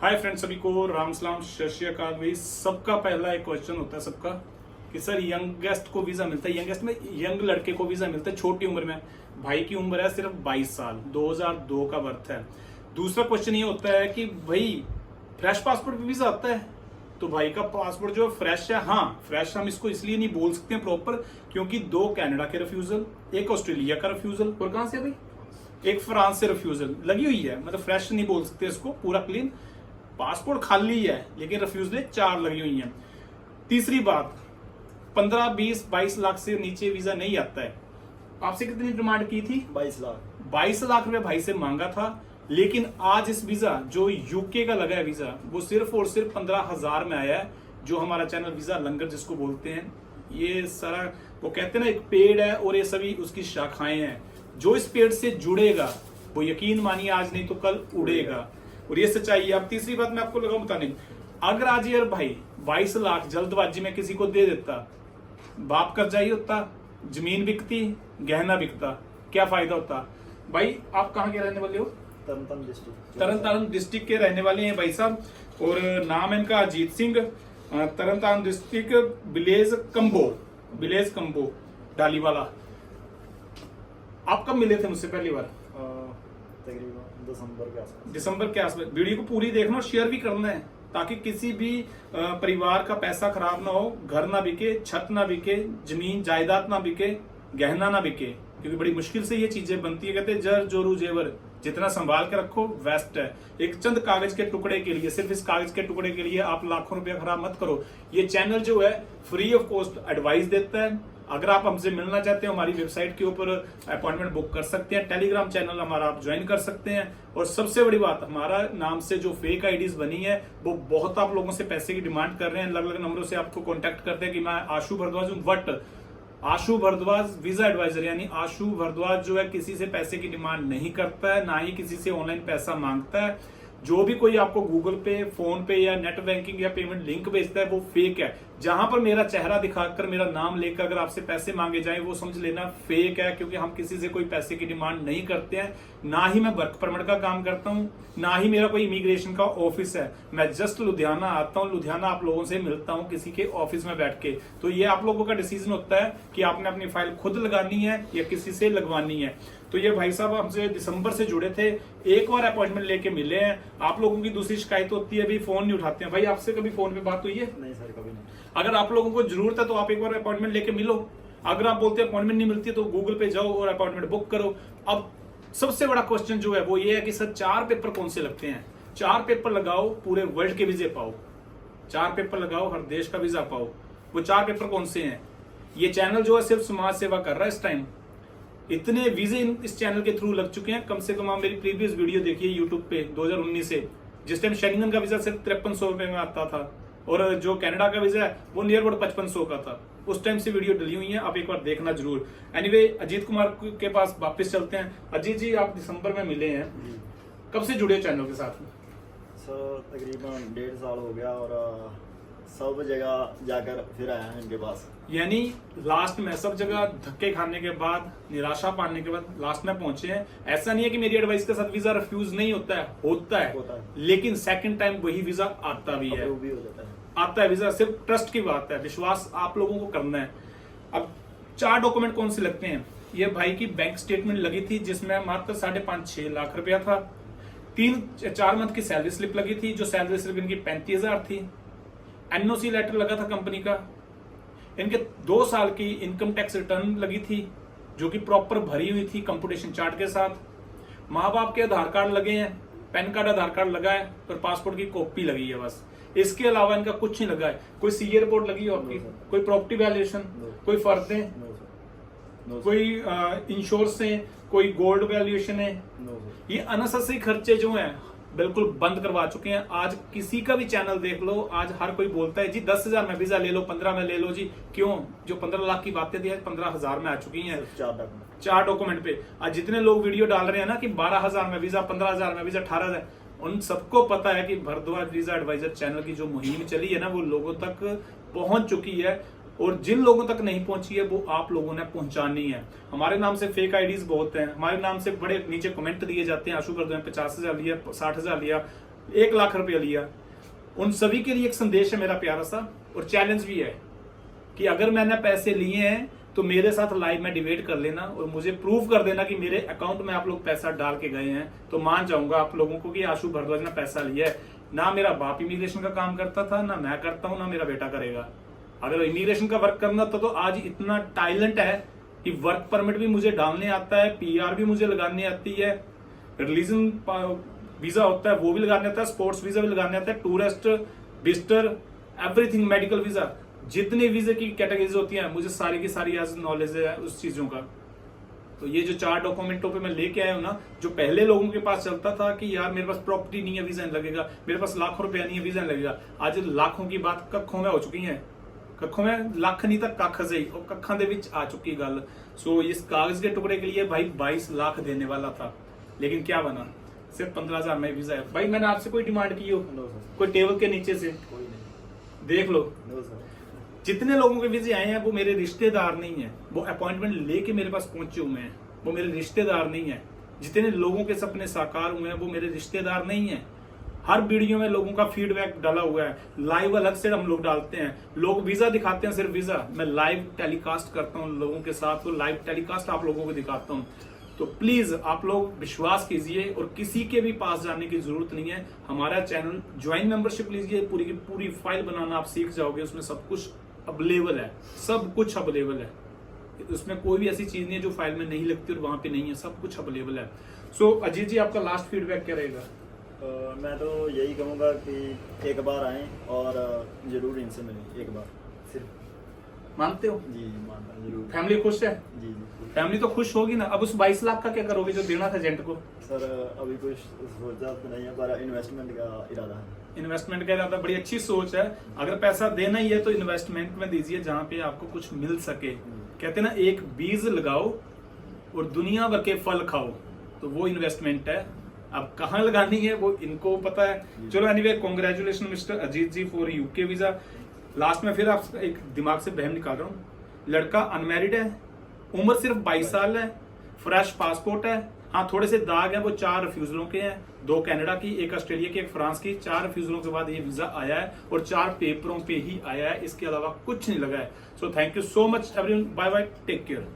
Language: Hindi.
हाय फ्रेंड्स, सभी को राम सलाम सत श्री अकाल। भाई सबका पहला एक क्वेश्चन होता है सबका कि सर यंगेस्ट को वीजा मिलता है, यंगेस्ट में यंग लड़के को वीजा मिलता है छोटी उम्र में। भाई की उम्र है सिर्फ 22 साल, 2002 का बर्थ है। दूसरा क्वेश्चन ये होता है कि भाई फ्रेश पासपोर्ट पे वीजा आता है, तो भाई का पासपोर्ट जो फ्रेश है, हाँ फ्रेश हम इसको इसलिए नहीं बोल सकते हैं प्रॉपर, क्योंकि 2 कनाडा के रिफ्यूजल, एक ऑस्ट्रेलिया का रिफ्यूजल और कहां से भाई एक फ्रांस से रिफ्यूजल लगी हुई है। मतलब फ्रेश नहीं बोल सकते इसको, पूरा क्लीन पासपोर्ट खाली है लेकिन रिफ्यूजल 4 लगी हुई हैं। तीसरी बात, 15, 20, 22 लाख से नीचे वीजा नहीं आता है। आपसे कितनी डिमांड की थी? 22 लाख रुपए भाई से मांगा था, लेकिन आज इस वीजा जो यूके का लगा है वीजा, वो सिर्फ और सिर्फ 15,000 में आया है। जो हमारा चैनल वीजा लंगर जिसको बोलते हैं, ये सारा वो कहते हैं ना एक पेड़ है और ये सभी उसकी शाखाएं हैं। जो इस पेड़ से जुड़ेगा वो यकीन मानिए आज नहीं तो कल उड़ेगा, और ये सच्चाई है। अब तीसरी बात मैं आपको लगा बताने, अगर आज यार भाई 22 लाख जल्दबाजी में किसी को दे देता, बाप कर्जाई होता, जमीन बिकती, गहना बिकता, क्या फायदा होता? भाई आप कहाँ के रहने वाले हो? तरन डिस्ट्रिक्ट के रहने वाले हैं भाई साहब, और नाम है इनका अजीत सिंह। तरन तारण डिस्ट्रिक्ट, विलेज कंबो डालीवाला। आप कब मिले थे मुझसे पहली बार? दिसंबर के आसपास। वीडियो को पूरी देखना और शेयर भी करना है, ताकि किसी भी परिवार का पैसा खराब ना हो, घर ना बिके, छत ना बिके, जमीन जायदाद ना बिके, गहना ना बिके, क्योंकि बड़ी मुश्किल से ये चीजें बनती है। कहते हैं जर जोरू जेवर जितना संभाल के रखो वेस्ट है। एक चंद कागज के टुकड़े के लिए, सिर्फ इस कागज के टुकड़े के लिए आप लाखों रुपया खराब मत करो। ये चैनल जो है फ्री ऑफ कॉस्ट एडवाइस देता है। अगर आप हमसे मिलना चाहते हो, हमारी वेबसाइट के ऊपर अपॉइंटमेंट बुक कर सकते हैं। टेलीग्राम चैनल हमारा आप ज्वाइन कर सकते हैं। और सबसे बड़ी बात, हमारा नाम से जो फेक आईडीज बनी है, वो बहुत आप लोगों से पैसे की डिमांड कर रहे हैं। अलग अलग नंबरों से आपको कॉन्टेक्ट करते हैं कि मैं आशु भारद्वाज हूँ, but Ashu Bhardwaj visa adviser यानी आशु भारद्वाज जो है किसी से पैसे की डिमांड नहीं करता है, ना ही किसी से ऑनलाइन पैसा मांगता है। जो भी कोई आपको गूगल पे, फोन पे या नेट बैंकिंग या पेमेंट लिंक भेजता है वो फेक है। जहां पर मेरा चेहरा दिखाकर, मेरा नाम लेकर अगर आपसे पैसे मांगे जाएं, वो समझ लेना फेक है, क्योंकि हम किसी से कोई पैसे की डिमांड नहीं करते हैं। ना ही मैं वर्क परमिट का काम करता हूं, ना ही मेरा कोई इमिग्रेशन का ऑफिस है। मैं जस्ट लुधियाना आता हूं, लुधियाना आप लोगों से मिलता हूं किसी के ऑफिस में बैठ के। तो ये आप लोगों का डिसीजन होता है कि आपने अपनी फाइल खुद लगानी है या किसी से लगवानी है। तो ये भाई साहब हमसे दिसंबर से जुड़े थे, एक बार अपॉइंटमेंट लेके मिले हैं। आप लोगों की दूसरी शिकायत होती है भाई फोन नहीं उठाते हैं। भाई आपसे कभी फोन पे बात हुई है? नहीं सर, कभी नहीं। अगर आप लोगों को जरूरत है तो आप एक बार अपॉइंटमेंट लेके मिलो। अगर आप बोलते हैं अपॉइंटमेंट नहीं मिलती है तो गूगल पे जाओ और अपॉइंटमेंट बुक करो। अब सबसे बड़ा क्वेश्चन जो है वो ये है कि सर 4 पेपर कौन से लगते हैं? 4 पेपर लगाओ, पूरे वर्ल्ड के वीजे पाओ। 4 पेपर लगाओ, हर देश का वीजा पाओ। वो 4 पेपर कौन से हैं? ये चैनल जो है सिर्फ समाज सेवा कर रहा है इस टाइम। इतने वीजे इस चैनल के थ्रू लग चुके हैं, कम से कम आप मेरी प्रीवियस वीडियो देखिए यूट्यूब पे 2019 से, जिस टाइम शेंगन का वीजा सिर्फ 5300 रुपए में आता था, और जो कनाडा का वीजा है वो नियर अबाउट 5500 का था। उस टाइम से वीडियो डली हुई है, आप एक बार देखना जरूर। एनीवे, अजीत कुमार के पास वापस चलते हैं। अजीत जी, आप दिसंबर में मिले हैं, कब से जुड़े चैनल के साथ में? सर तकरीबन 1.5 साल हो गया, और सब जगह जाकर फिर आया हूं इनके पास। यानी लास्ट में सब जगह धक्के खाने के बाद, निराशा पाने के बाद लास्ट में पहुंचे हैं। ऐसा नहीं है कि मेरी एडवाइस के साथ वीजा रिफ्यूज नहीं होता है, होता है। लेकिन सेकंड टाइम वही वीजा आता भी है, भी हो जाता है। आता है वीजा। सिर्फ ट्रस्ट की बात है, विश्वास आप लोगों को करना है। अब 4 डॉक्यूमेंट कौन से लगते हैं? ये भाई की बैंक स्टेटमेंट लगी थी, जिसमें मात्र 5.5-6 लाख रुपया था। 3-4 मंथ की सैलरी स्लिप लगी थी, जो सैलरी स्लिप इनकी 35,000 थी। एनओसी लेटर लगा था कंपनी का। इनके 2 साल की इनकम टैक्स रिटर्न लगी थी, जो कि प्रॉपर भरी हुई थी कंप्यूटेशन चार्ट के साथ। माँ बाप के आधार कार्ड लगे हैं, पैन कार्ड, आधार कार्ड लगा है, और पासपोर्ट की कॉपी लगी है बस। इसके अलावा इनका कुछ नहीं लगा है। कोई सीए रिपोर्ट लगी हो आपकी? कोई प्रॉपर्टी वैल्यूएशन, कोई फर्दे, कोई इंश्योरेंस है, कोई गोल्ड वैल्यूएशन है? ये अननेसेसरी खर्चे जो हैं बिल्कुल बंद करवा चुके हैं। आज किसी का भी चैनल देख लो, आज हर कोई बोलता है जी 10,000 में वीजा ले लो, 15 में ले लो जी। क्यों? जो 15 लाख की बातें दी है 15,000 में आ चुकी हैं 4 डॉक्यूमेंट पे। आज जितने लोग वीडियो डाल रहे हैं ना कि 12,000 में वीजा, 15,000 में वीजा, 18,000, उन सबको पता है कि भारद्वाज वीजा एडवाइजर चैनल की जो मुहिम चली है ना, वो लोगों तक पहुंच चुकी है। और जिन लोगों तक नहीं पहुंची है वो आप लोगों ने पहुंचानी है। हमारे नाम से फेक आईडीज बहुत हैं, हमारे नाम से बड़े नीचे कमेंट दिए जाते हैं, आशु भारद्वाज 50,000 लिया, 60,000 लिया। 1 लाख रुपया लिया। उन सभी के लिए एक संदेश है मेरा प्यारा सा, और चैलेंज भी है कि अगर मैंने पैसे लिए हैं तो मेरे साथ लाइव में डिबेट कर लेना और मुझे प्रूव कर देना कि मेरे अकाउंट में आप लोग पैसा डाल के गए हैं, तो मान जाऊंगा आप लोगों को कि आशु भारद्वाज ने पैसा लिया है। ना मेरा बाप इमिग्रेशन का काम करता था, ना मैं करता हूं, ना मेरा बेटा करेगा। अगर इमिग्रेशन का वर्क करना था तो आज इतना टैलेंट है कि वर्क परमिट भी मुझे डालने आता है, PR भी मुझे लगाने आती है, रिलीजन वीजा होता है वो भी लगाने आता है, स्पोर्ट्स वीजा भी लगाने आता है, tourist, visitor, everything, medical visa, जितने वीजे की कैटेगरीज होती हैं मुझे सारी की सारी आज नॉलेज है उस चीजों का। तो ये जो 4 डॉक्यूमेंटों पे मैं लेके आया हूं ना, जो पहले लोगों के पास चलता था कि यार मेरे पास प्रॉपर्टी नहीं है वीजा नहीं लगेगा, मेरे पास लाखों रुपया नहीं है वीजा नहीं लगेगा, आज लाखों की बात कखों में हो चुकी है। कखों में ਲੱਖ नहीं तक कख सही और कखा दे विच आ चुकी गल। सो इस कागज के टुकड़े के लिए भाई 22 लाख देने वाला था, लेकिन क्या बना, सिर्फ 15,000 में वीजा है। भाई मैंने आपसे कोई डिमांड की हो? नो सर, कोई टेबल के नीचे से कोई नहीं। देख लो, नो सर। जितने लोगों के वीजे आए हैं वो मेरे रिश्तेदार नहीं है, वो अपॉइंटमेंट लेके मेरे पास पहुंचे हुए हैं, वो मेरे रिश्तेदार नहीं है। जितने लोगों के सपने साकार हुए हैं वो मेरे रिश्तेदार नहीं है। हर वीडियो में लोगों का फीडबैक डाला हुआ है, लाइव अलग से हम लोग डालते हैं, लोग वीजा दिखाते हैं, सिर्फ वीजा, मैं लाइव टेलीकास्ट करता हूँ लोगों के साथ, तो लाइव टेलीकास्ट आप लोगों को दिखाता हूँ। तो प्लीज आप लोग विश्वास कीजिए और किसी के भी पास जाने की जरूरत नहीं है। हमारा चैनल ज्वाइन मेंबरशिप लीजिए, पूरी की पूरी फाइल बनाना आप सीख जाओगे, उसमें सब कुछ अवेलेबल है, सब कुछ अवेलेबल है, उसमें कोई भी ऐसी चीज नहीं है जो फाइल में नहीं लगती और वहां पे नहीं है, सब कुछ अवेलेबल है। सो अजीत जी आपका लास्ट फीडबैक क्या रहेगा? मैं तो यही कहूँगा कि एक बार आएँ और जरूर इनसे मिलें, एक बार सिर्फ। मानते हो? जी मानता हूं, जरूर। फैमिली खुश है? जी जी। फैमिली तो खुश होगी ना। अब उस 22 लाख का क्या करोगे जो देना था एजेंट को? सर अभी कुछ सोचा तो नहीं है, पर इन्वेस्टमेंट का इरादा है। इन्वेस्टमेंट का इरादा, बड़ी अच्छी सोच है। अगर पैसा देना ही है तो इन्वेस्टमेंट में दीजिए जहां पे आपको कुछ मिल सके। कहते हैं ना, एक बीज लगाओ और दुनिया भर के फल खाओ, तो वो इन्वेस्टमेंट है। अब कहाँ लगानी है वो इनको पता है। चलो anyway, congratulation mister Ajit ji for UK visa. Last में फिर आप एक दिमाग से बहम निकाल रहा हूँ, लड़का अनमैरिड है, उम्र सिर्फ 22 साल है, फ्रेश पासपोर्ट है। हाँ थोड़े से दाग है, वो 4 रिफ्यूजलों के हैं, 2 कनाडा की, 1 ऑस्ट्रेलिया की, 1 फ्रांस की। 4 रिफ्यूजलों के बाद ये वीजा आया है और 4 पेपरों पे ही आया है, इसके अलावा कुछ नहीं लगा है। So thank you so much everyone, bye bye, take care.